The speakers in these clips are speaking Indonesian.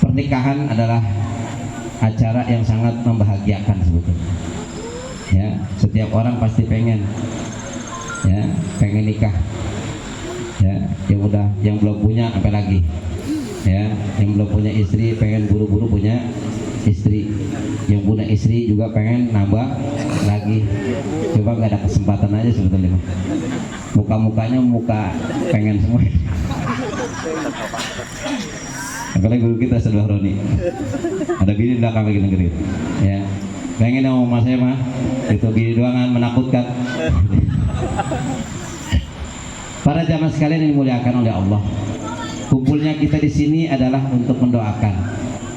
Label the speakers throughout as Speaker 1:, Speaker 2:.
Speaker 1: pernikahan adalah acara yang sangat membahagiakan sebetulnya. Ya, setiap orang pasti pengen, ya, pengen nikah. Ya, yang belum punya apa lagi? Ya, yang belum punya istri pengen buru-buru punya istri. Yang punya istri juga pengen nambah lagi. Coba nggak ada kesempatan aja sebetulnya. Muka-mukanya muka pengen semua. Apalagi guru kita sebelah Roni, ada bini belakang lagi negeri, ya. Pengen sama mas saya mah, itu bini doangan menakutkan. Para jamaah sekalian yang dimuliakan oleh Allah, kumpulnya kita di sini adalah untuk mendoakan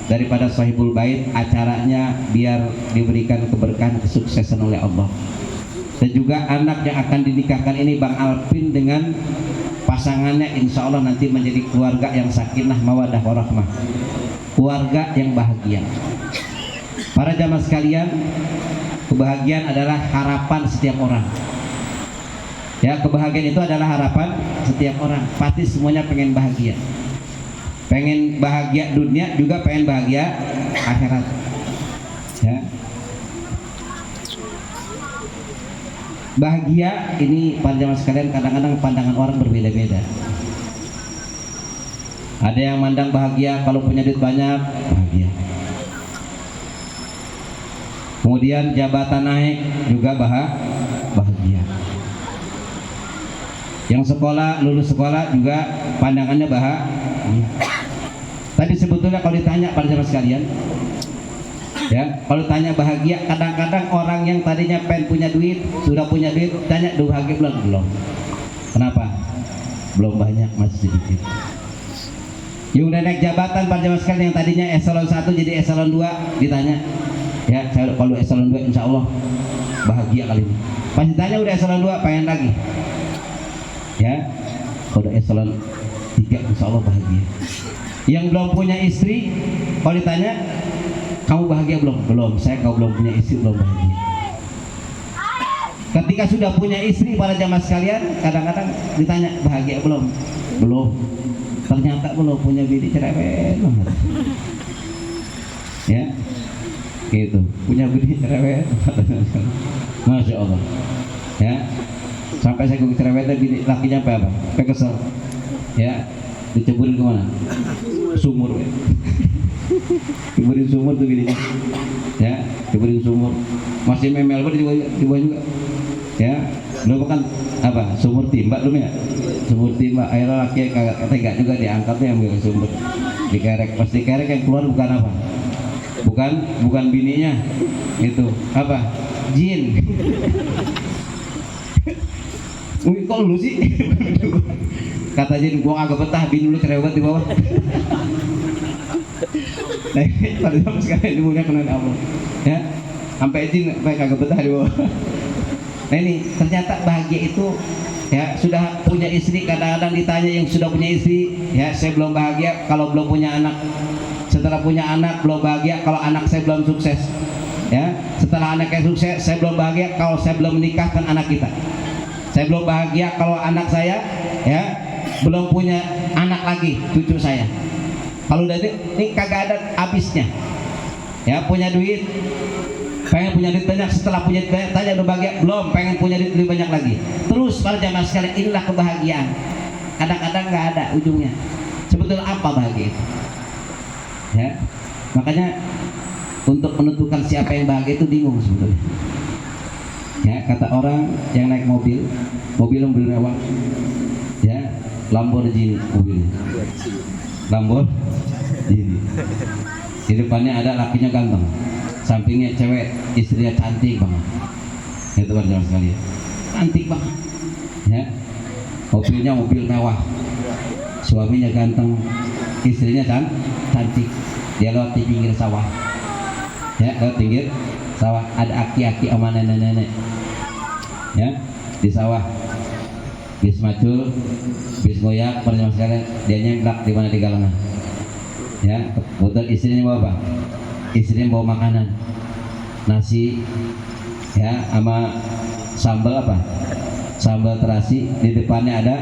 Speaker 1: daripada Sahibul Bait, acaranya biar diberikan keberkahan, kesuksesan oleh Allah. Dan juga anak yang akan dinikahkan ini Bang Alvin dengan pasangannya insya Allah nanti menjadi keluarga yang sakinah mawaddah warahmah, keluarga yang bahagia. Para jamaah sekalian, kebahagiaan adalah harapan setiap orang. Ya, kebahagiaan itu adalah harapan setiap orang. Pasti semuanya pengen bahagia. Pengen bahagia dunia juga pengen bahagia akhirat. Ya. Bahagia ini para jamaah sekalian kadang-kadang pandangan orang berbeda-beda. Ada yang mandang bahagia kalau punya duit banyak, bahagia. Kemudian jabatan naik juga bahagia. Yang sekolah, lulus sekolah juga pandangannya bahagia. Tapi sebetulnya kalau ditanya para jamaah sekalian, ya, kalau tanya bahagia, kadang-kadang orang yang tadinya pengen punya duit, sudah punya duit, tanya bahagia belum? Kenapa? Belum banyak, masih sedikit. Yang udah naik jabatan para jamaah sekalian yang tadinya eselon 1 jadi eselon 2, ditanya, ya, saya kalau eselon 2 insya Allah bahagia kali ini. Pas ditanya udah eselon 2 pengen lagi. Ya, kalau eselon 3 insya Allah bahagia. Yang belum punya istri, kalau ditanya kamu bahagia belum? Belum, saya kalau belum punya istri belum bahagia. Ketika sudah punya istri para jamaah sekalian, kadang-kadang ditanya bahagia belum? Belum. Ternyata belum punya bini cerewet banget. Ya, gitu. Punya bini cerewet. Masya Allah. Ya, sampai saya gue cerewetnya bini lakinya apa? Sampai kesel. Ya, diceburin kemana? Sumur. Ya. Diburin sumur tuh bininya, ya, diburin sumur. Masih memel di bawah juga, ya. Belum kan apa? Sumur timba belum ya? Sumur timba. Akhirnya laki kagak tega juga diangkatnya ambil sumur. Dikerek, pas dikerek yang keluar bukan apa? Bukan bininya, itu apa? Jin. Mungkin kok lu sih? Kata Jin, gua agak betah bini lu cerewet di bawah. Nah, pada zaman sekarang dimuliakan oleh Allah, ya, sampai izin sampai kagak betah di bawah. Nah ini ternyata bahagia itu, ya, sudah punya istri. Kadang-kadang ditanya yang sudah punya istri, ya, saya belum bahagia kalau belum punya anak. Setelah punya anak belum bahagia kalau anak saya belum sukses, ya. Setelah anaknya sukses saya belum bahagia kalau saya belum menikahkan anak kita. Saya belum bahagia kalau anak saya, ya, belum punya anak lagi, cucu saya. Kalau udah ini kagak ada habisnya, ya, punya duit, pengen punya duit banyak, setelah punya duit banyak tanya udah bahagia belum, pengen punya duit lebih banyak lagi. Terus para jamaah sekalian, inilah kebahagiaan. Kadang-kadang nggak ada ujungnya. Sebetulnya apa bahagia itu? Ya, makanya untuk menentukan siapa yang bahagia itu bingung sebetulnya. Ya, kata orang yang naik mobil mewah, ya, Lamborghini mobilnya. Lamborghini. Di depannya ada lakinya ganteng, sampingnya cewek, istrinya cantik banget. Itu teman-teman sekalian, cantik banget. Ya, mobilnya mobil mewah, suaminya ganteng, istrinya cantik. Dia lewat di pinggir sawah. Ya, lewat pinggir sawah ada aki-aki sama nenek-nenek. Ya, di sawah. Bis macul, bis ngoyak, perjalanan sekalian, dia nyeblak di mana di galangan. Ya, kebetulan istrinya bawa apa? Istrinya bawa makanan, nasi, ya, sama sambal apa? Sambal terasi. Di depannya ada,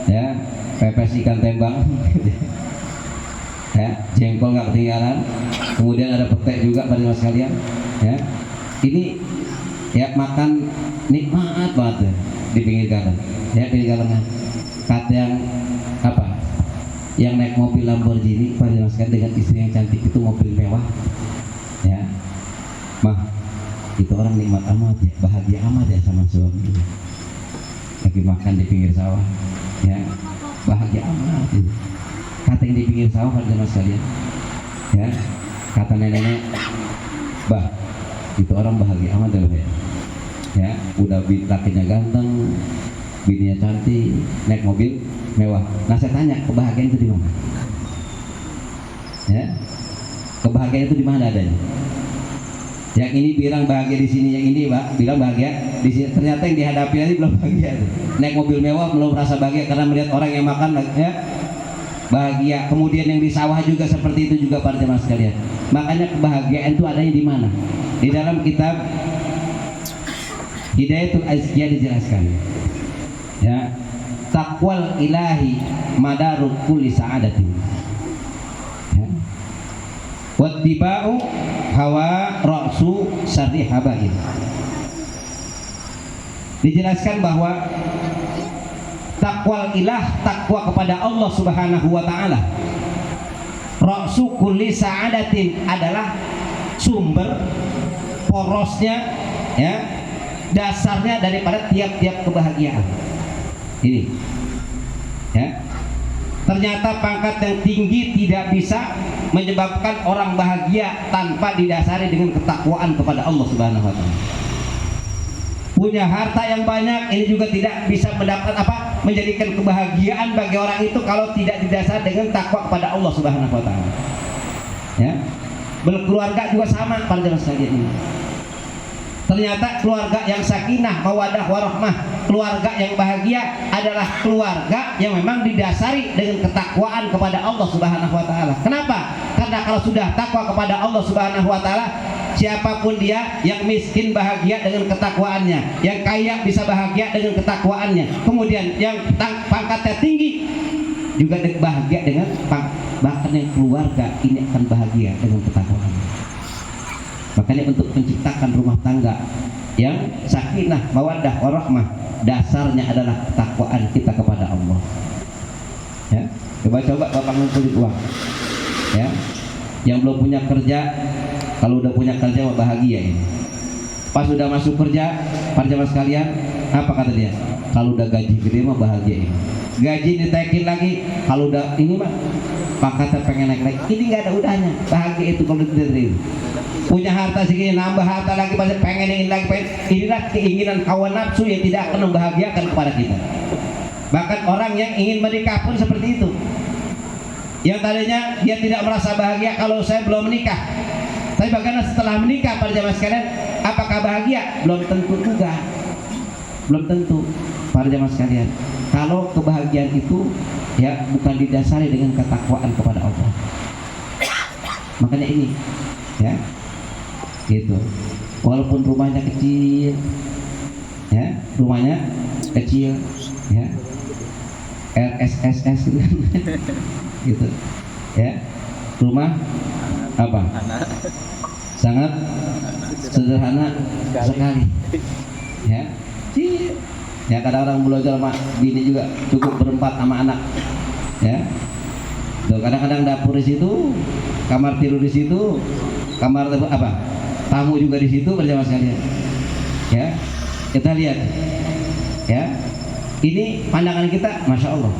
Speaker 1: ya, pepes ikan tembang. ya, jengkol nggak ketinggalan, kemudian ada petai juga pada mas kalian, ya. Ini ya makan nikmat banget ya, di pinggir jalan, ya pinggir jalan. Kata yang apa? Yang naik mobil Lamborghini pada mas kalian dengan istri yang cantik itu mobil mewah, ya. Mah, itu orang nikmat amat ya, bahagia amat ya sama suaminya. Lagi makan di pinggir sawah, ya, bahagia amat itu. Kata yang di pinggir sawah pada mas kalian, ya, kata nenek-nenek, bah, itu orang bahagia amat ya, udah lakinya ganteng, bininya cantik, naik mobil mewah. Nah saya tanya, kebahagiaan itu di mana? Ya, kebahagiaan itu di mana adanya? Yang ini bilang bahagia di sini, yang ini bilang bahagia di sini. Ternyata yang dihadapi ini belum bahagia. Naik mobil mewah belum merasa bahagia karena melihat orang yang makan, ya, bahagia. Kemudian yang di sawah juga seperti itu juga para jemaah sekalian. Makanya kebahagiaan itu adanya di mana? Di dalam kitab Hidayatul Azkiyah dijelaskan, ya, taqwal ilahi madarul kulli sa'adatin, ya, wattiba'u hawa ra'su syarri habain. Dijelaskan bahwa takwal ilah, takwa kepada Allah Subhanahu wa taala, ra'su kulli sa'adatin, adalah sumber porosnya, ya, dasarnya daripada tiap-tiap kebahagiaan. Ini, ya, ternyata pangkat yang tinggi tidak bisa menyebabkan orang bahagia tanpa didasari dengan ketakwaan kepada Allah Subhanahu wa taala. Punya harta yang banyak ini juga tidak bisa mendapat menjadikan kebahagiaan bagi orang itu kalau tidak didasari dengan takwa kepada Allah Subhanahu wa taala. Ya. Berkeluarga juga sama para jemaah sekalian ini. Ternyata keluarga yang sakinah, mawadah, warahmah, keluarga yang bahagia adalah keluarga yang memang didasari dengan ketakwaan kepada Allah Subhanahu wa taala. Kenapa? Karena kalau sudah takwa kepada Allah Subhanahu wa taala, siapapun dia, yang miskin bahagia dengan ketakwaannya, yang kaya bisa bahagia dengan ketakwaannya, kemudian yang pangkatnya tinggi juga bahagia dengan bahkan yang keluarga ini akan bahagia dengan ketakwaannya. Makanya untuk menciptakan rumah tangga yang sakinah, mawaddah, warahmah, dasarnya adalah ketakwaan kita kepada Allah. Ya, coba bapak ngumpulin uang, ya, yang belum punya kerja, kalau udah punya kerja bahagia ini. Pas sudah masuk kerja, para jemaah sekalian, apa kata dia? Kalau udah gaji gede mah bahagia ini. Gaji ditaikin lagi, kalau udah ini mah pangkatnya pengen naik lagi. Ini nggak ada udahnya, bahagia itu kalau diterima. Punya harta segini, nambah harta lagi, pasti pengen ingin lagi, pengen. Inilah keinginan hawa nafsu yang tidak akan membahagiakan kepada kita. Bahkan orang yang ingin menikah pun seperti itu. Yang tadinya dia tidak merasa bahagia kalau saya belum menikah, tapi bagaimana setelah menikah para jemaah sekalian, apakah bahagia? Belum tentu juga. Belum tentu para jemaah sekalian. Kalau kebahagiaan itu ya bukan didasari dengan ketakwaan kepada Allah. Makanya ini, ya, gitu. Walaupun rumahnya kecil, ya, rumahnya kecil, ya, RSSS gitu, ya, rumah apa? Sangat sederhana sekali, ya. Ya, kadang-kadang belajar sama bini juga cukup berempat sama anak, ya. Tuh, kadang-kadang dapur di situ, kamar tidur di situ, kamar tamu juga di situ bersama sekalian. Ya, kita lihat, ya, ini pandangan kita, masya Allah.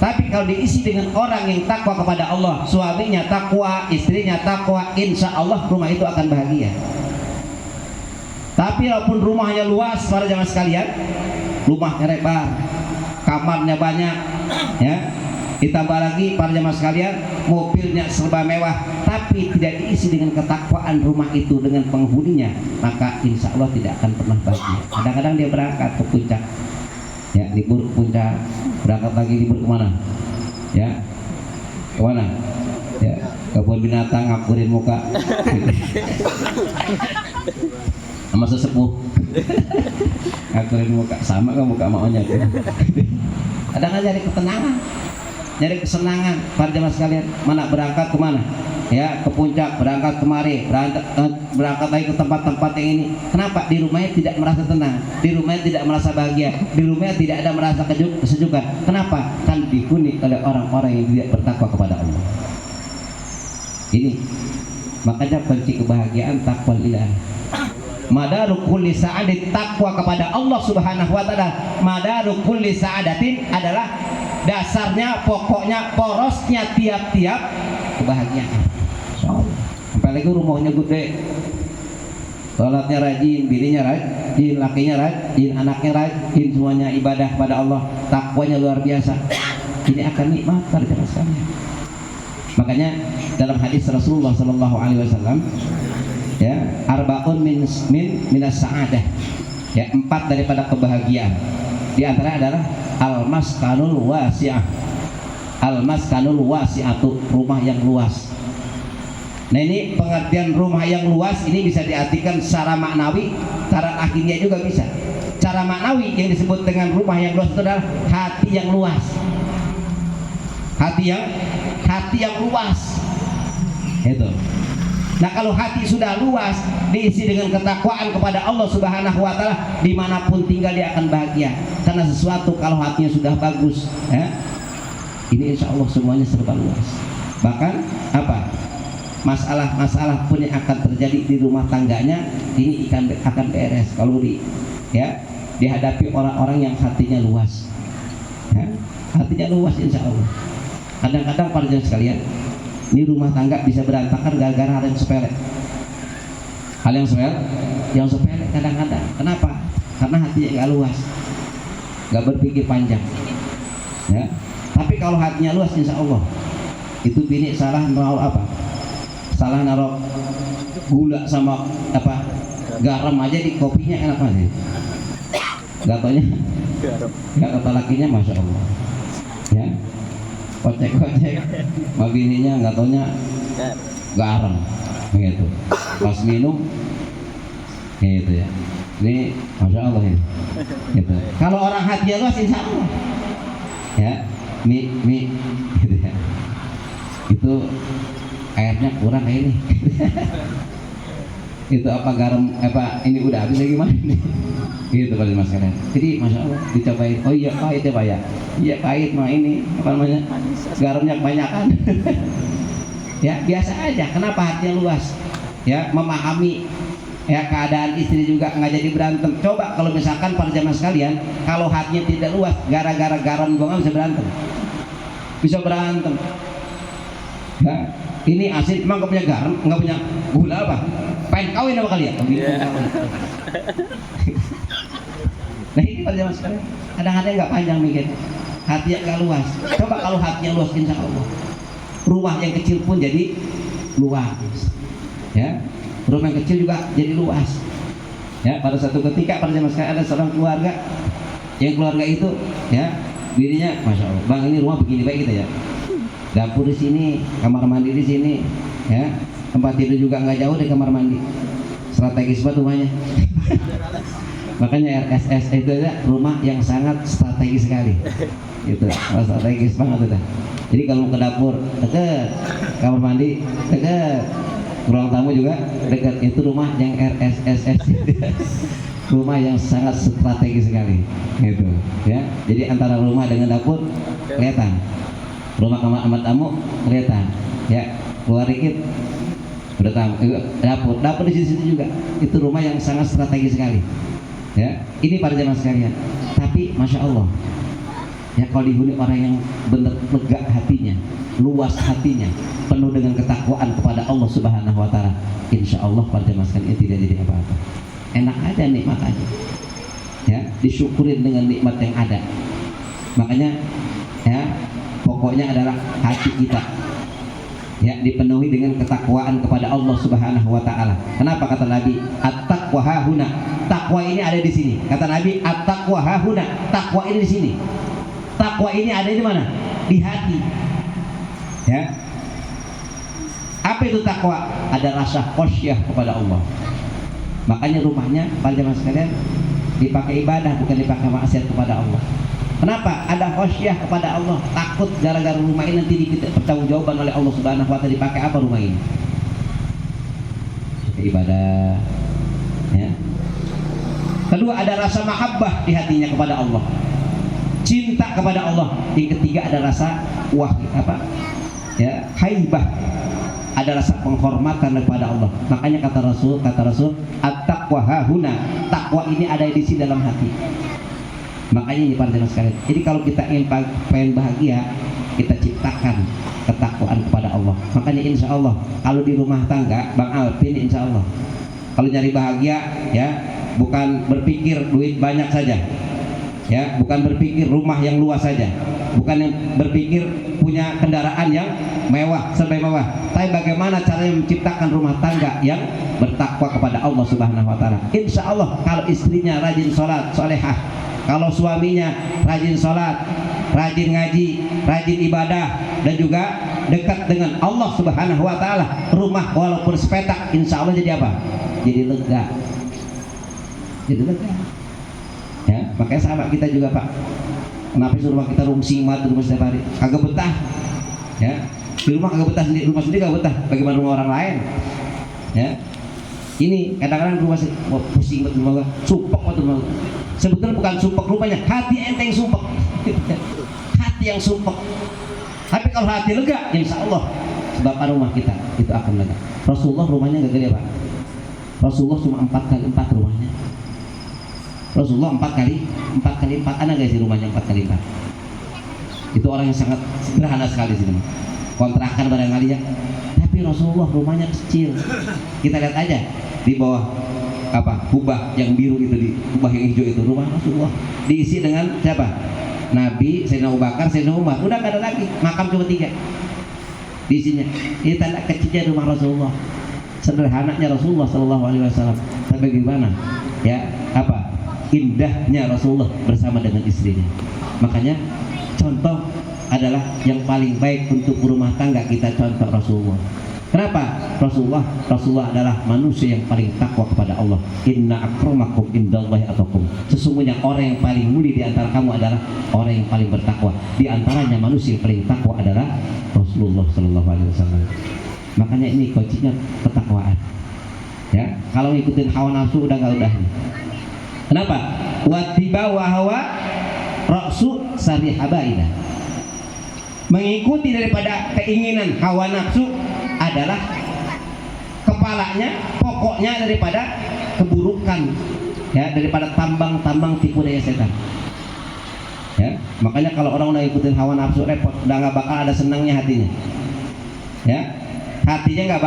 Speaker 1: Tapi kalau diisi dengan orang yang takwa kepada Allah, suaminya takwa, istrinya takwa, insya Allah rumah itu akan bahagia. Tapi walaupun rumahnya luas para jamaah sekalian, rumahnya lebar, kamarnya banyak, ya, ditambah lagi para jamaah sekalian, mobilnya serba mewah, tapi tidak diisi dengan ketakwaan rumah itu dengan penghuninya, maka insya Allah tidak akan pernah bahagia. Kadang-kadang dia berangkat ke puncak, ya, libur ke puncak, berangkat lagi libur kemana, ya, kemana, ya, kebun binatang, ngapurin muka sama sesepuh ngakurin muka sama kan muka maunya kadang-kadang cari ketenangan, nyari kesenangan para jemaah sekalian. Mana berangkat kemana? Ya, ke puncak, berangkat kemari, berangkat lagi ke tempat-tempat yang ini. Kenapa? Di rumahnya tidak merasa tenang, di rumahnya tidak merasa bahagia, di rumahnya tidak ada merasa kesejukan. Kenapa? Kan dihuni oleh orang-orang yang tidak bertakwa kepada Allah. Ini makanya kunci kebahagiaan takwa lillah. Madaru kulli sa'adat, takwa kepada Allah Subhanahu wa taala. Madaru kulli sa'adatin adalah dasarnya, pokoknya, porosnya tiap-tiap kebahagiaan. Apalagi rumahnya gede, sholatnya rajin, bininya rajin, lakinya rajin, anaknya rajin, semuanya ibadah pada Allah, takwanya luar biasa. Ini akan nikmat para jemaah sekalian. Makanya dalam hadis Rasulullah Sallallahu Alaihi Wasallam, ya, arbaun minas sa'adah, ya, 4 daripada kebahagiaan. Di antara adalah al-maskanul wasi'ah. Al-maskanul wasi'atu, rumah yang luas. Nah, ini pengertian rumah yang luas ini bisa diartikan secara maknawi, secara akhirnya juga bisa. Cara maknawi yang disebut dengan rumah yang luas itu adalah hati yang luas. Hati yang luas. Itu. Nah, kalau hati sudah luas, diisi dengan ketakwaan kepada Allah Subhanahu wa taala, dimanapun tinggal dia akan bahagia. Karena sesuatu kalau hatinya sudah bagus, ya, ini insya Allah semuanya serba luas. Bahkan apa? Masalah-masalah pun yang akan terjadi di rumah tangganya ini akan beres kalau dihadapi orang-orang yang hatinya luas, ya, hatinya luas insya Allah. Kadang-kadang para jemaah sekalian, ini rumah tangga bisa berantakan gara-gara hal yang sepele. Hal yang sepele kadang-kadang. Kenapa? Karena hatinya nggak luas, nggak berpikir panjang, ya. Tapi kalau hatinya luas insya Allah, itu bini salah naruh gula sama garam aja di kopinya enak aja. Gatonya nggak kata lakinya masya Allah, ya, kocek bininya nggak taunya garam begitu. Pas minum gitu ya, ini masya Allah ini gitu. Kalau orang hatinya luas insya Allah, ya, mie gitu ya, itu airnya kurang kayak ini. Itu garam ini udah habis lagi gimana nih, gitu pada mas kalian. Jadi masya Allah dicobain, oh iya pahit ya pak ya, iya pahit mah ini garamnya kebanyakan. Ya biasa aja. Kenapa? Hatinya luas, ya, memahami, ya, keadaan istri juga nggak jadi berantem. Coba kalau misalkan para jamaah sekalian, kalau hatinya tidak luas, gara-gara garam doang bisa berantem. Ya, ini asin emang nggak punya garam, nggak punya gula apa? Pengen kawin apa kalian? Nah, ini pada zaman sekarang kadang-kadang nggak panjang mikir, hatinya nggak luas. Coba kalau hatinya luas, insya Allah rumah yang kecil pun jadi luas, ya, rumah yang kecil juga jadi luas, ya. Pada satu ketika pada zaman sekarang ada seorang keluarga, yang keluarga itu, ya, dirinya masya Allah, bang ini rumah begini baik gitu ya, dapur di sini, kamar mandi di sini, ya, tempat tidur juga nggak jauh dari kamar mandi, strategis banget rumahnya. Makanya RSS itu ya, rumah yang sangat strategis sekali, gitu, strategis banget itu. Jadi kalau ke dapur dekat, kamar mandi dekat, ruang tamu juga dekat, itu rumah yang RSS, rumah yang sangat strategis sekali, gitu, ya. Jadi antara rumah dengan dapur kelihatan. Rumah kamar tamu kelihatan, ya, keluar dikit udah dapur di situ juga. Itu rumah yang sangat strategis sekali, ya. Ini para jemaah sekalian. Tapi masya Allah, ya, kalau dihuni orang yang benar lega hatinya, luas hatinya, penuh dengan ketakwaan kepada Allah Subhanahu wa taala, insya Allah para jemaah sekalian tidak jadi apa-apa. Enak aja, nikmat aja, ya, disyukurin dengan nikmat yang ada. Makanya, ya, pokoknya adalah hati kita, ya, dipenuhi dengan ketakwaan kepada Allah Subhanahu wa taala. Kenapa kata Nabi, at-taqwa hahuna, takwa ini ada di sini. Kata Nabi, at-taqwa hahuna, takwa ini di sini. Takwa ini ada di mana? Di hati, ya. Apa itu takwa? Ada rasa khosyah kepada Allah. Makanya rumahnya para jemaah sekalian dipakai ibadah, bukan dipakai maksiat kepada Allah. Kenapa? Ada khasyah kepada Allah, takut gara-gara rumah ini nanti kita pertanggungjawaban oleh Allah Subhanahu wa taala. Dipakai apa rumah ini? Ibadah. Ya. Kedua, ada rasa mahabbah di hatinya kepada Allah, cinta kepada Allah. Yang ketiga, ada rasa haibah, ada rasa penghormatan kepada Allah. Makanya kata Rasul, at-taqwa hahuna, takwa ini ada di sini dalam hati. Makanya ini para jemaah sekalian, jadi kalau kita ingin bahagia, kita ciptakan ketakwaan kepada Allah. Makanya insya Allah kalau di rumah tangga Bang Alvin, insya Allah kalau nyari bahagia, ya bukan berpikir duit banyak saja, ya bukan berpikir rumah yang luas saja, bukan yang berpikir punya kendaraan yang mewah serba mewah, tapi bagaimana caranya menciptakan rumah tangga yang bertakwa kepada Allah Subhanahu wa taala. Insya Allah kalau istrinya rajin sholat solehah, kalau suaminya rajin sholat, rajin ngaji, rajin ibadah, dan juga dekat dengan Allah Subhanahu wa taala, rumah walaupun sepetak insya Allah jadi apa? Jadi lega. Jadi lega. Ya, makanya sahabat kita juga, Pak, kenapa sih rumah kita rungsing banget rumah setiap hari? Kagak betah. Ya, di rumah kagak betah sendiri, rumah sendiri kagak betah. Bagaimana rumah orang lain? Ya, ini kadang-kadang rumah pusing banget rumah, sumpek banget rumah. Sebetulnya bukan sumpek rupanya, hati ente yang sumpek. Hati yang sumpek. Tapi kalau hati lega, insya Allah sebab rumah kita itu akan lega. Rasulullah rumahnya nggak gede, Pak. Rasulullah cuma 4x4 rumahnya. Rasulullah 4x4, ada nggak sih rumahnya 4x4? Itu orang yang sangat sederhana sekali sih, kontrakan barangkali ya. Tapi Rasulullah rumahnya kecil. Kita lihat aja di bawah kubah yang biru itu, di kubah yang hijau itu rumah Rasulullah, diisi dengan siapa? Nabi, Sayyidina Abu Bakar, Sayyidina Umar. Udah gak ada lagi, makam cuma 3 diisinya. Ini tanda kecilnya rumah Rasulullah, sederhananya Rasulullah Sallallahu Alaihi Wasallam. Tapi bagaimana ya indahnya Rasulullah bersama dengan istrinya. Makanya contoh adalah yang paling baik untuk rumah tangga kita, contoh Rasulullah. Kenapa? Rasulullah adalah manusia yang paling takwa kepada Allah. Inna akramakum indallahi atqakum. Sesungguhnya orang yang paling mulia di antara kamu adalah orang yang paling bertakwa. Di antaranya manusia yang paling takwa adalah Rasulullah Sallallahu Alaihi Wasallam. Makanya ini kuncinya ketakwaan. Ya, kalau ngikutin hawa nafsu udah nih. Kenapa? Wattiba wa hawa ra'su sarihabaina. Mengikuti daripada keinginan hawa nafsu adalah kepalanya, pokoknya daripada keburukan, ya, daripada tambang-tambang tipu daya setan. Ya, makanya kalau orang udah ikutin hawa nafsu repot, udah nggak bakal ada senangnya hatinya. Ya, hatinya nggak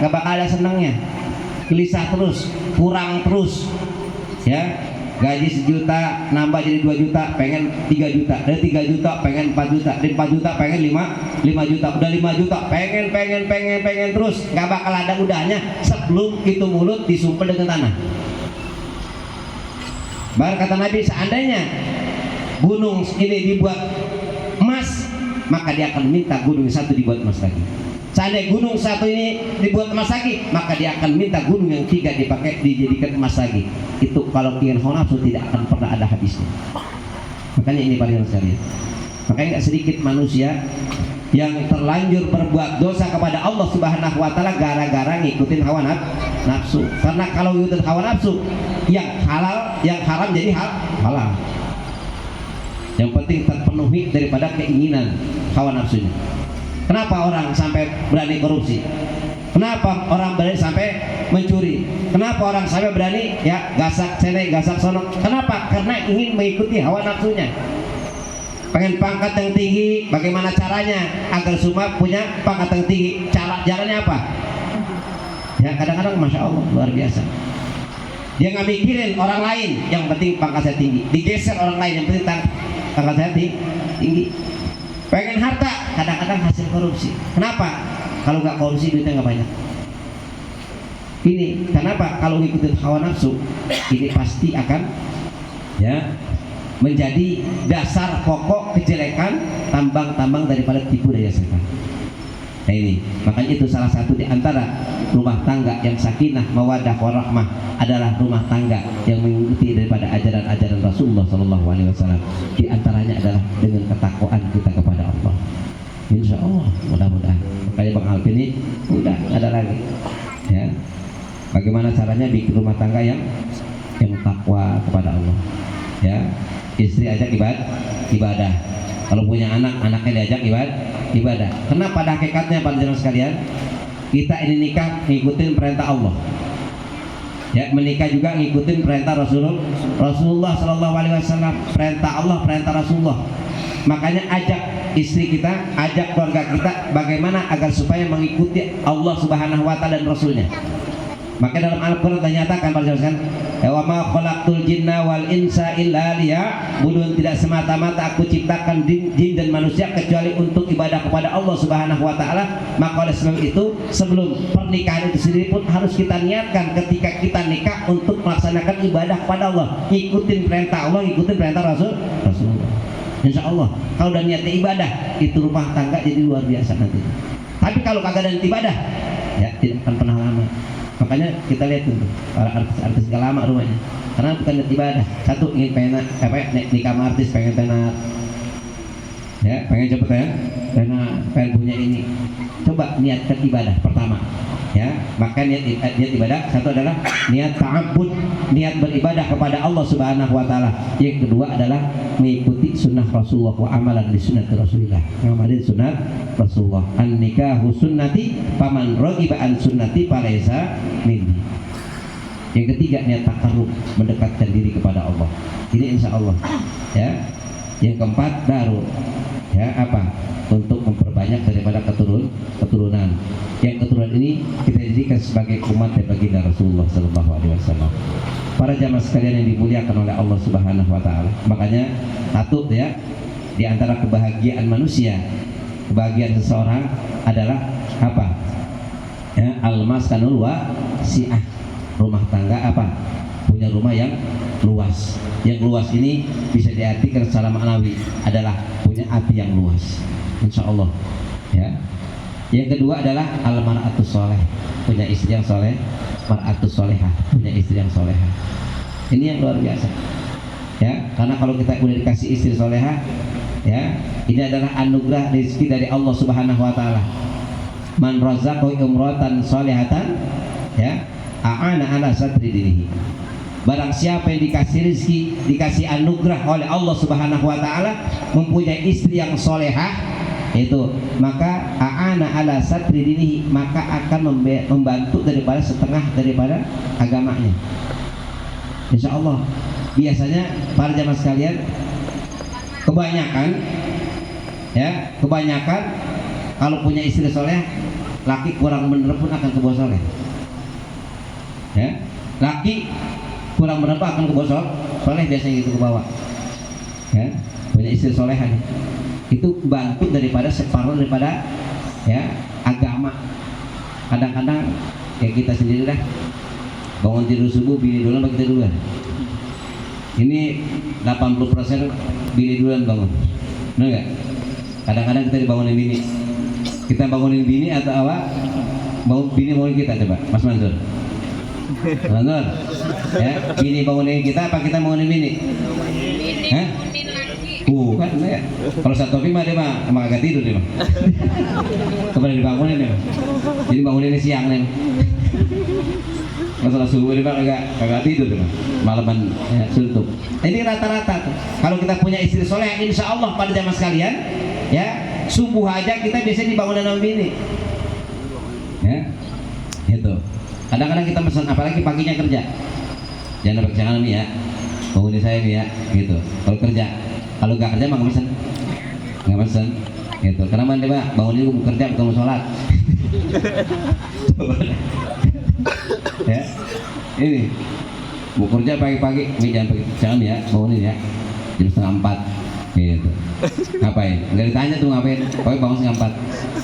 Speaker 1: bakal ada senangnya, gelisah terus, kurang terus. Ya, gaji 1 juta nambah jadi 2 juta, pengen 3 juta, dari 3 juta pengen 4 juta, dari 4 juta pengen 5 juta, udah 5 juta pengen terus, nggak bakal ada udahnya sebelum itu mulut disumpel dengan tanah. Baru kata Nabi, seandainya gunung ini dibuat emas, maka dia akan minta gunung satu dibuat emas lagi. Seandainya gunung satu ini dibuat emas lagi, maka dia akan minta gunung yang 3 dipakai dijadikan emas lagi. Itu kalau ingin hawa nafsu tidak akan pernah ada habisnya. Makanya ini para sekalian. Makanya nggak sedikit manusia yang terlanjur berbuat dosa kepada Allah Subhanahu wa taala gara-gara ngikutin hawa nafsu. Karena kalau ngikutin hawa nafsu, yang halal, yang haram jadi halal. Yang penting terpenuhi daripada keinginan hawa nafsunya. Kenapa orang sampai berani korupsi? Kenapa orang berani sampai mencuri? Kenapa orang sampai berani ya gasak sene, gasak sono? Kenapa? Karena ingin mengikuti hawa nafsunya. Pengen pangkat yang tinggi, bagaimana caranya agar semua punya pangkat yang tinggi? Jalannya apa? Ya kadang-kadang masya Allah luar biasa. Dia nggak mikirin orang lain, yang penting pangkat saya tinggi. Digeser orang lain, yang penting pangkat saya tinggi. Pengen harta, kadang-kadang hasil korupsi. Kenapa? Kalau nggak korupsi duitnya nggak banyak. Ini kenapa? Kalau ngikutin hawa nafsu, ini pasti akan ya menjadi dasar pokok kejelekan, tambang-tambang daripada tipu daya setan. Nah ini, makanya itu salah satu di antara rumah tangga yang sakinah, mawaddah, warahmah adalah rumah tangga yang mengikuti daripada ajaran-ajaran Rasulullah SAW. Di antaranya adalah dengan ketakwaan kita kepada Allah. Insya Allah, mudah-mudahan. Kayak Bang Alvin ini, udah ada lagi. Ya, bagaimana caranya bikin rumah tangga yang takwa kepada Allah? Ya, istri ajak ibadah. Kalau punya anak, anaknya diajak ibadah. Karena pada hakikatnya pada jemaah sekalian, kita ini nikah ngikutin perintah Allah. Ya, menikah juga ngikutin perintah Rasulullah Shallallahu Alaihi Wasallam. Perintah Allah, perintah Rasulullah. Makanya ajak istri kita, ajak keluarga kita bagaimana agar supaya mengikuti Allah Subhanahu Wa Taala dan Rasulnya. Maka dalam Al-Quran ternyatakan pada jemaah wa ma khalaqtul jinna wal insa illa liya'budun, tidak semata-mata aku ciptakan jin dan manusia kecuali untuk ibadah kepada Allah Subhanahu wa taala. Maka oleh sebab itu sebelum pernikahan itu sendiri pun harus kita niatkan ketika kita nikah untuk melaksanakan ibadah kepada Allah, ikutin perintah Allah, ikutin perintah Rasulullah. Insya Allah kalau udah niatnya ibadah, itu rumah tangga jadi luar biasa nanti. Tapi kalau kagak ada niat ibadah, ya tidak akan pernah lama. Makanya kita lihat tuh para artis gak lama rumahnya, karena bukan niat ibadah. Satu ingin pengen nikah sama artis, pengen punya ini. Coba niatkan ibadah pertama, ya. Maka niat ibadah satu adalah niat ta'abbud, niat beribadah kepada Allah Subhanahu Wa Taala. Yang kedua adalah mengikuti sunnah Rasulullah wa amalan di sunnah Rasulullah. Ngamalin sunnah Rasulullah. An nikahu sunnati faman raghiba an sunnati falaysa minni. Yang ketiga niat taqarrub, mendekatkan diri kepada Allah. Ini insya Allah, ya. Yang keempat baru, ya apa? Untuk memperbanyak daripada keturunan. Yang keturunan ini kita jadikan sebagai umat dan baginda Rasulullah Sallallahu Alaihi Wasallam. Para jamaah sekalian yang dimuliakan oleh Allah Subhanahu Wa Taala. Makanya satu ya, di antara kebahagiaan manusia, kebahagiaan seseorang adalah apa? Ya, al-maskanul wasi'ah, rumah tangga apa? Punya rumah yang luas. Yang luas ini bisa diartikan secara maknawi adalah punya hati yang luas. Insya Allah, ya. Yang kedua adalah al-mar'atus soleh, punya istri yang soleh, mar'atus solehah, punya istri yang solehah. Ini yang luar biasa, ya. Karena kalau kita udah dikasih istri solehah, ya, ini adalah anugerah rezeki dari Allah Subhanahu Wa Taala. Man razaqahu imratan solehatan, ya, a'ana ala satri dinihi. Barang siapa yang dikasih rezeki, dikasih anugerah oleh Allah Subhanahu Wa Taala, mempunyai istri yang solehah, itu maka a'ana ala satri dinihi, maka akan membantu daripada setengah daripada agamanya. Insya Allah. Biasanya para jamaah sekalian, kebanyakan kalau punya istri soleh, laki kurang bener pun akan ke bawah soleh, ya. Laki kurang bener pun akan ke bawah soleh, biasanya gitu ke bawah, ya. Punya istri solehan itu bantu daripada separuh daripada, ya, agama. Kadang-kadang kayak kita sendiri lah, bangun tidur subuh bini duluan bagi kita duluan. Ini 80% bini duluan bangun, benar nggak? Kadang-kadang kita dibangunin bini, kita bangunin bini atau apa? Bini bangunin kita, coba Mas Mansur. Mansur, ya, bini bangunin kita apa kita bangunin bini? Hah? Kan ya. Kalau satu topik mah dia mah emang agak tidur dia mah. Kemudian dibangunin dia. Jadi banguninnya siang nih. Masalah subuh dia mah agak tidur dia mah. Malaman ya, suntuk. Ini rata-rata tuh. Kalau kita punya istri soleh, insya Allah pada jamaah sekalian, ya, subuh aja kita biasanya dibangunin sama bini. Ya, itu. Kadang-kadang kita pesan, apalagi paginya kerja. Jangan berkecangan nih ya. Bangunin saya nih ya, gitu. Kalau kerja. Kalau nggak kerja mah nggak pesen, gitu. Karena mana pak bangun ini mau kerja bukan mau sholat. Ya, ini mau kerja pagi-pagi, ini jangan ya, bangunin ya, jam 3:30, gitu. Ngapain? Nggak ditanya tuh ngapain? Pokoknya bangun 3:30,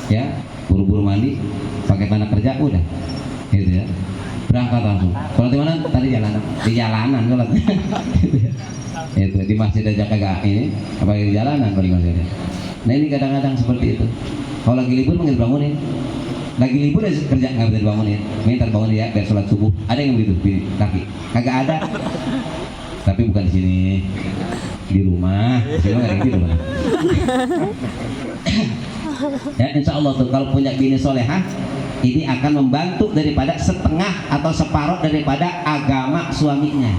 Speaker 1: ya, buru-buru mandi, pakai celana kerja, udah, gitu ya. Berangkat langsung. Kalau di mana? Tadi di jalanan sholat. Gitu ya. Itu di masjid aja kagak ini, apa di jalanan kalau di masjid. Nah ini kadang-kadang seperti itu. Kalau lagi libur mungkin bangunin. Lagi libur ya kerja nggak bisa dibangunin. Minta bangunin ya biar sholat subuh. Ada yang begitu di kaki? Kagak ada. Tapi bukan di sini. Di rumah. Di sini nggak ada di rumah. Ya, insya Allah tuh kalau punya bini solehah ini akan membantu daripada setengah atau separuh daripada agama suaminya.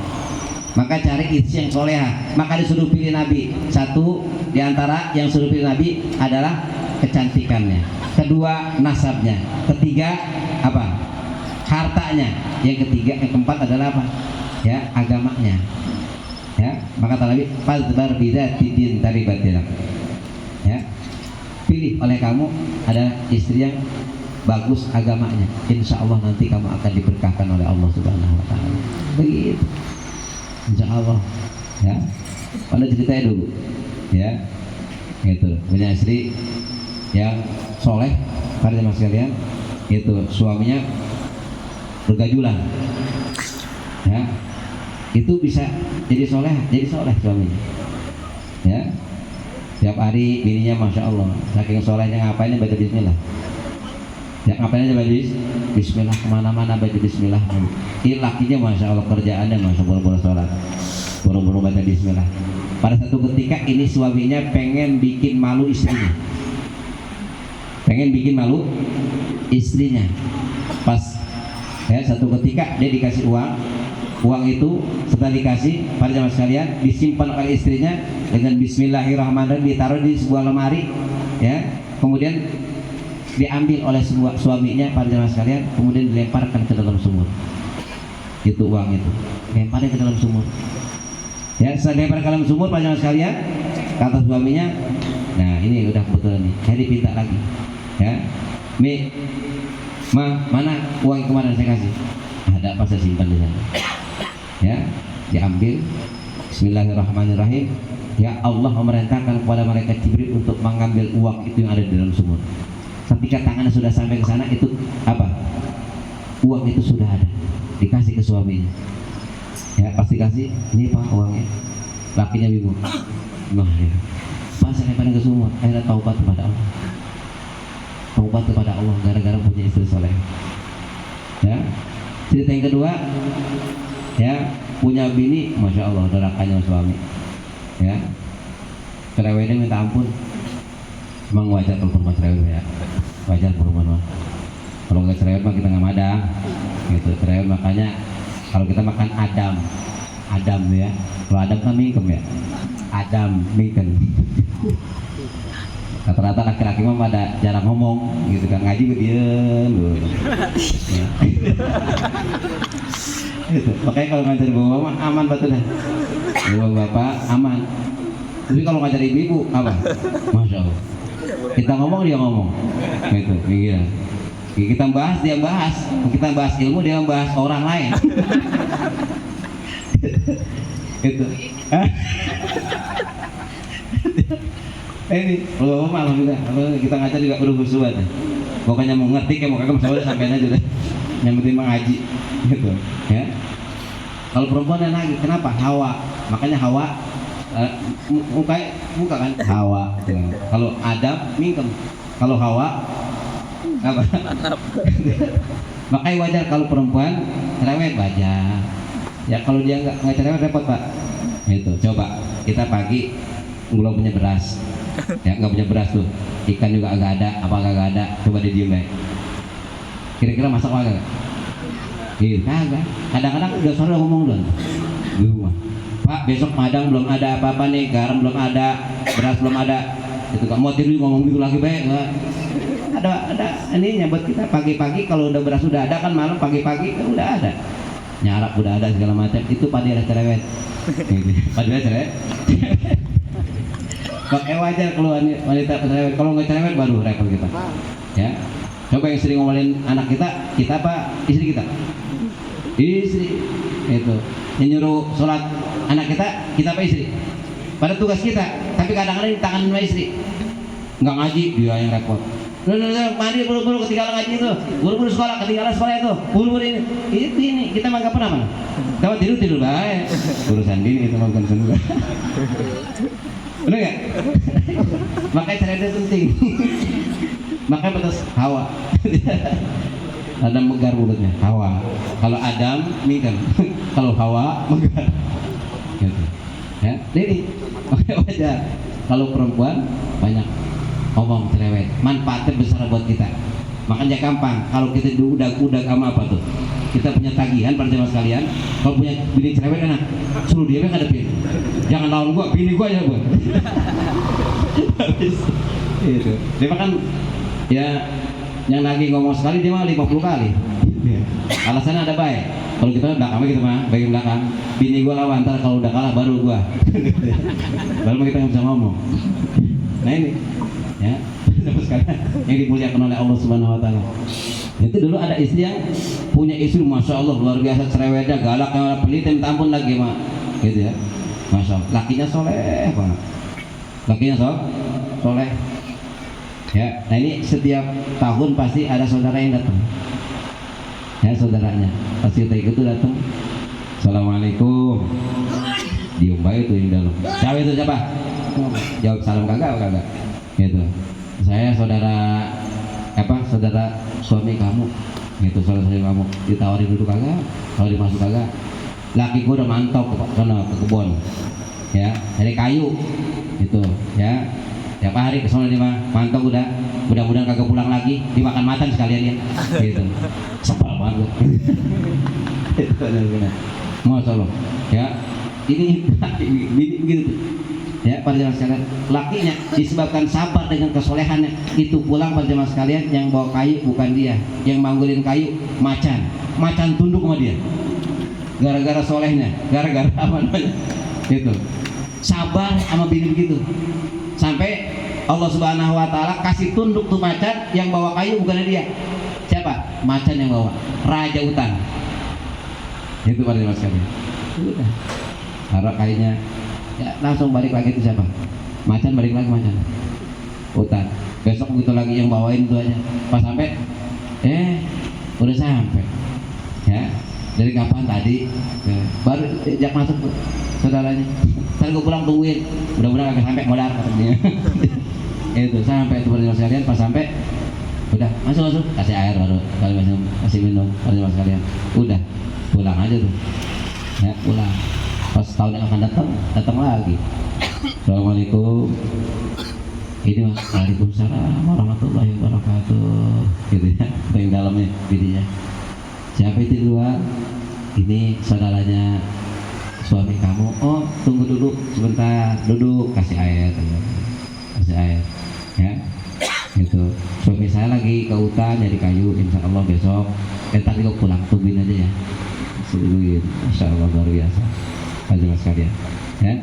Speaker 1: Maka cari istri yang solehah. Maka disuruh pilih Nabi. Satu diantara yang suruh pilih Nabi adalah kecantikannya. Kedua nasabnya. Ketiga apa? Hartanya. Yang ketiga, yang keempat adalah apa? Ya, agamanya. Ya, maka kata Nabi, "Fadbar bidzati din taribatilak." Ya. Pilih oleh kamu adalah istri yang bagus agamanya. Insya Allah nanti kamu akan diberkahkan oleh Allah Subhanahu Wa Taala. Begitu. Insya Allah. Ya. Pada ceritanya dulu. Ya. Itu punya istri yang soleh, para jemaah sekalian, itu suaminya bergajulan. Ya. Itu bisa jadi soleh suaminya. Ya. Tiap hari bininya masya Allah, saking solehnya ngapain baca bismillah. Ya ngapain aja baca bismillah, kemana-mana baca bismillah. Ini lakinya masya Allah kerjaannya masya Allah boro-boro sholat, boro-boro baca bismillah. Pada satu ketika ini suaminya pengen bikin malu istrinya, Pas ya satu ketika dia dikasih uang itu setelah dikasih para jemaah sekalian disimpan oleh istrinya dengan bismillahirrahmanirrahim, ditaruh di sebuah lemari ya, kemudian diambil oleh suaminya para jemaah sekalian, kemudian dilemparkan ke dalam sumur. Itu uang itu lemparnya ke dalam sumur ya. Setelah dilempar ke dalam sumur para jemaah sekalian, kata suaminya, nah ini udah kebetulan nih, saya dipinta lagi ya, mana uang yang kemarin saya kasih? Ada apa, saya simpan di sana. Ya, diambil. Bismillahirrahmanirrahim. Ya Allah memerintahkan kepada malaikat Jibril untuk mengambil uang itu yang ada di dalam sumur. Ketika tangannya sudah sampai ke sana, itu apa? Uang itu sudah ada, dikasih ke suaminya. Ya, pasti kasih. Ini Pak uangnya. Lakinya bingung. Nah, ya. Pas saya pada ke sumur, akhirnya taubat kepada Allah. Taubat kepada Allah gara-gara punya istri soleh. Ya. Cerita yang kedua, ya punya bini, masya Allah dorakannya suami. Ya, cerewetnya minta ampun. Emang wajar kalau perempuan cerewet ya, wajar perempuan mah. Kalau nggak cerewet mah kita nggak madang. Gitu cerewet, makanya kalau kita makan Adam ya. Kalau Adam kan mingkem ya. Adam mingkem. Rata-rata laki-laki mah pada jarang ngomong gitu kan, ngaji gue diem dulu. Ya. Gitu. Makanya kalau ngajar bapak mah aman betul dah. Bapak aman. Tapi kalau ngajar ibu apa? Masya Allah. Kita ngomong dia ngomong. Gitu, gila. Kita bahas dia bahas. Kita bahas ilmu dia bahas orang lain. Gitu. Ini kalau malam juga, kita ngajar juga perlu khusyuk. Pokoknya mau ngerti kayak mau kagak masalah sampai aja udah. Yang penting mengaji, gitu. Ya. Kalau perempuan yang lagi, kenapa? Hawa. Makanya Hawa, muka kan Hawa. Ya. Kalau Adam mingkem, kalau Hawa apa? Makanya wajar kalau perempuan cerewet wajar. Ya kalau dia nggak cerewet repot Pak. Itu coba kita pagi belum punya beras. Ya nggak punya beras tuh, ikan juga agak ada, apa agak ada, coba dia diem baik. Kira-kira masak apa gak? Gitu, kagak. Kadang-kadang udah sore ngomong dulu di rumah, Pak besok madang belum ada apa-apa nih, garam belum ada, beras belum ada. Itu kan mau tidur ngomong gitu lagi baik. Ada ininya buat kita pagi-pagi kalau udah beras udah ada kan, malam pagi-pagi kan udah ada. Nyarap udah ada segala macam, itu padi ada cerewet. Padi ada cerewet. Pakai wajar kalau wanita cerewet, kalau nggak cerewet baru repot kita. Ya, coba yang sering ngomelin anak kita apa istri kita? Istri itu yang nyuruh sholat anak kita apa istri? Pada tugas kita, tapi kadang-kadang di tangan sama istri. Nggak ngaji dia yang repot. Mandi buru-buru ketinggalan ngaji itu, buru-buru sekolah ketinggalan sekolah itu, buru-buru ini kita mah nggak pernah mana? Kalau tidur baik, urusan dini itu mah bukan urusan. Bener nggak? Makanya cerewet penting. makanya batas Hawa. Adam megar mulutnya, Hawa. Kalau Adam mingkem, kalau Hawa megar. Gitu. Ya, jadi wajar. Kalau perempuan banyak ngomong cerewet, manfaatnya besar buat kita. Makanya gampang kalau kita udah sama apa tuh, kita punya tagihan pada jemaah sekalian. Kalau punya bini cerewet enak, suruh dia ngadepin, jangan lawan gua, bini gua aja gua. Habis itu dia makan ya, yang lagi ngomong sekali dia mah 50 kali. Alasannya ada baik. Kalau kita belakangnya gitu mah, bagian belakang, bini gua lawan, ntar kalau udah kalah baru gua. Baru kita nggak bisa ngomong. Nah ini ya, yang dimuliakan oleh Allah Subhanahu Wa Taala. Itu dulu ada istri yang punya istri, masya Allah luar biasa cerewetnya, galaknya, pelit, tampun lagi mak, gitu ya, masya Allah. Lakinya soleh banget, lakinya soleh. Ya, nah ini setiap tahun pasti ada saudara yang datang. Ya saudaranya, pasti itu datang. Assalamualaikum. Diem baik tuh yang dalam. Siapa itu siapa? Jawab salam kagak. Gitu. Saya saudara saudara suami kamu. Gitu, saudara suami kamu. Ditawarin duduk kagak? Kalau dimasuk kagak? Laki gua udah mantap ke kebun. Ya, dari kayu. Gitu, ya. Tiap hari ke sana dia mah mantap udah. Mudah-mudahan kagak pulang lagi, dimakan macan sekalian ya. Gitu. Sepal banget. Itu benar-benar. Masya Allah. Ya, ini gitu. Ya, para jemaah sekalian, lakinya disebabkan sabar dengan kesolehannya, itu pulang para jemaah sekalian, yang bawa kayu bukan dia, yang manggulin kayu macan tunduk sama dia, gara-gara solehnya, gara-gara apa namanya, itu sabar sama bini begitu, sampai Allah Subhanahu Wa Taala kasih tunduk tuh macan, yang bawa kayu bukan dia, siapa? Macan yang bawa, raja hutan. Itu para jemaah sekalian, udah taruh kayunya. Ya, langsung balik lagi itu siapa? Macan balik lagi macan. Hutan. Besok begitu lagi yang bawain itu aja. Pas sampai, udah sampai. Ya, dari kapan tadi? Baru jak masuk saudaranya. Ntar gue pulang tungguin. Mudah-mudahan agak sampai modal katanya. Itu sampai itu perjalanan sekalian. Pas sampai, udah masuk kasih air baru. Kali kasih minum perjalanan sekalian. Udah pulang aja tuh. Ya pulang. Pas tahun yang akan datang lagi. Assalamualaikum. Ini mas, waalaikumsalam warahmatullahi wabarakatuh. Gitu ya, yang dalamnya videonya. Siapa itu di luar? Ini saudaranya suami kamu. Oh, tunggu dulu sebentar, duduk, kasih air, ya. Gitu. Suami saya lagi ke hutan nyari kayu, insya Allah besok. Tadi kok pulang, tungguin aja ya. Tungguin, insya Allah luar biasa. Jemaah sekalian, ya,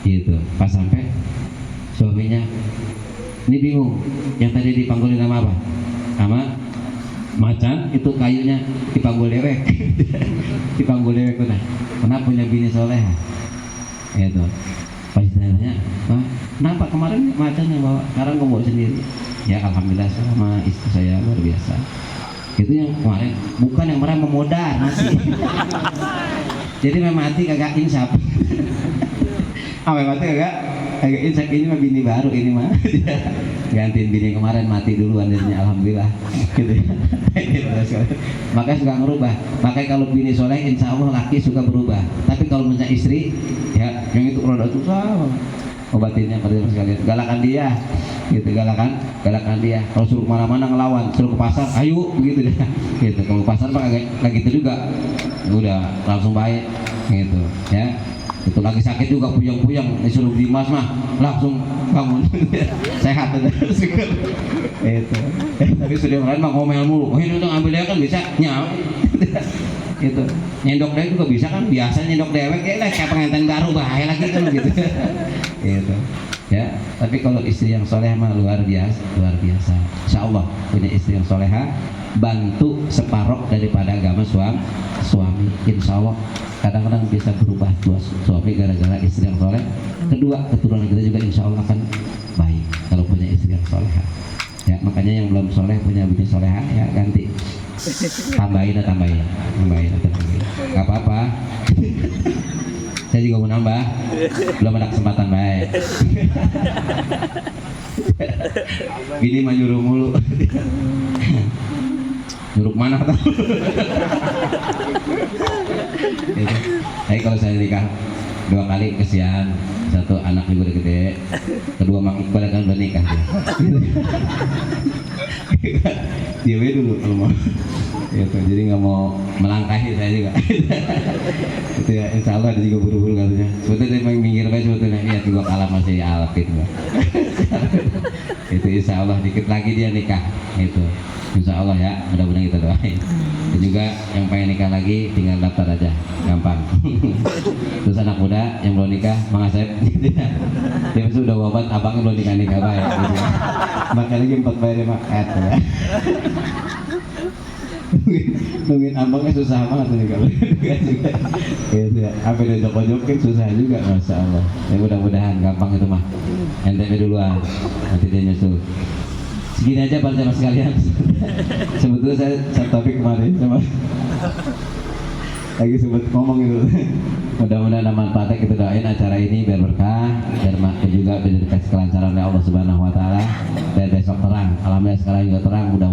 Speaker 1: gitu. Pas sampai suaminya ini bingung, yang tadi dipanggulin nama apa? Sama macan, itu kayunya dipanggul dewek. Dipanggul dewek tuh, kenapa punya bini soleha? Gitu. Pas ditanya, kenapa kemarin macan yang bawa, sekarang kamu bawa sendiri? Ya alhamdulillah sama istri saya luar biasa. Itu yang kemarin, bukan yang mereka memodar masih. Jadi memang mati kagak insaf. Mati kagak insaf, ini mah bini baru ini mah. Gantiin bini kemarin mati duluan jadinya alhamdulillah. Gitu ya. Makanya suka ngerubah. Makanya kalau bini soleh insya Allah laki suka berubah. Tapi kalau punya istri ya yang itu rada susah. Obatinnya pada sekalian. Galakan dia. Gitu galakan dia. Kalau suruh kemana-mana ngelawan, suruh ke pasar, ayo begitu deh. Gitu. Kalau ke pasar pak agak gitu juga. Udah langsung baik gitu ya. Itu lagi sakit juga puyeng-puyeng, disuruh Dimas mah langsung bangun. Sehat itu. Itu. Tapi sudah lain mah ngomel mulu. Oh ini untuk ambil dia kan bisa nyawa. Gitu. Nyendok dia juga bisa kan, biasa nyendok dewek kayak pengantin baru bahaya lagi kan gitu. Gitu. Ya, tapi kalau istri yang soleh mah luar biasa. Insya Allah punya istri yang soleha, bantu separuh daripada agama suami. Insya Allah kadang-kadang bisa berubah suami gara-gara istri yang soleh. Kedua, keturunan kita juga insya Allah akan baik kalau punya istri yang soleha. Ya, makanya yang belum soleh punya bini soleha ya ganti. Tambahin. Gak apa-apa. Saya juga mau nambah, belum ada kesempatan baik. Gini mah nyuruh mulu. Nyuruh mana tahu. Gitu. Tapi kalau saya nikah 2 kali kesian, satu anak juga udah gede, kedua mak Iqbal kan udah nikah dia. Dia dulu kalau mau. Gitu. Jadi nggak mau melangkahi saya juga. Itu ya, insya Allah dia juga buru-buru katanya. Sebetulnya dia minggir aja sebetulnya. Iya, juga kalah masih Alvin. Itu insya Allah dikit lagi dia nikah. Itu. Insya Allah ya, mudah-mudahan kita doain. Dan juga yang pengen nikah lagi tinggal daftar aja, gampang. Terus anak muda yang belum nikah, Mang Asep, dia sudah wafat, abangnya belum nikah baik. Gitu. Makan lagi 4 bayar ya, Mak. Ya. Nungguin abangnya susah banget nih kalau juga. Gitu ya. Apa dia jok-jokin susah juga, masya Allah. Ya mudah-mudahan gampang itu mah. Ente duluan, nanti dia nyusul. Segini aja para jamaah sekalian. Sebetulnya saya topik kemarin sama lagi sempat ngomong gitu. Mudah-mudahan ada manfaatnya, kita doain acara ini biar berkah, biar juga dikasih kelancaran oleh Allah Subhanahu Wa Taala, biar besok terang. Alhamdulillah sekarang juga terang. Mudah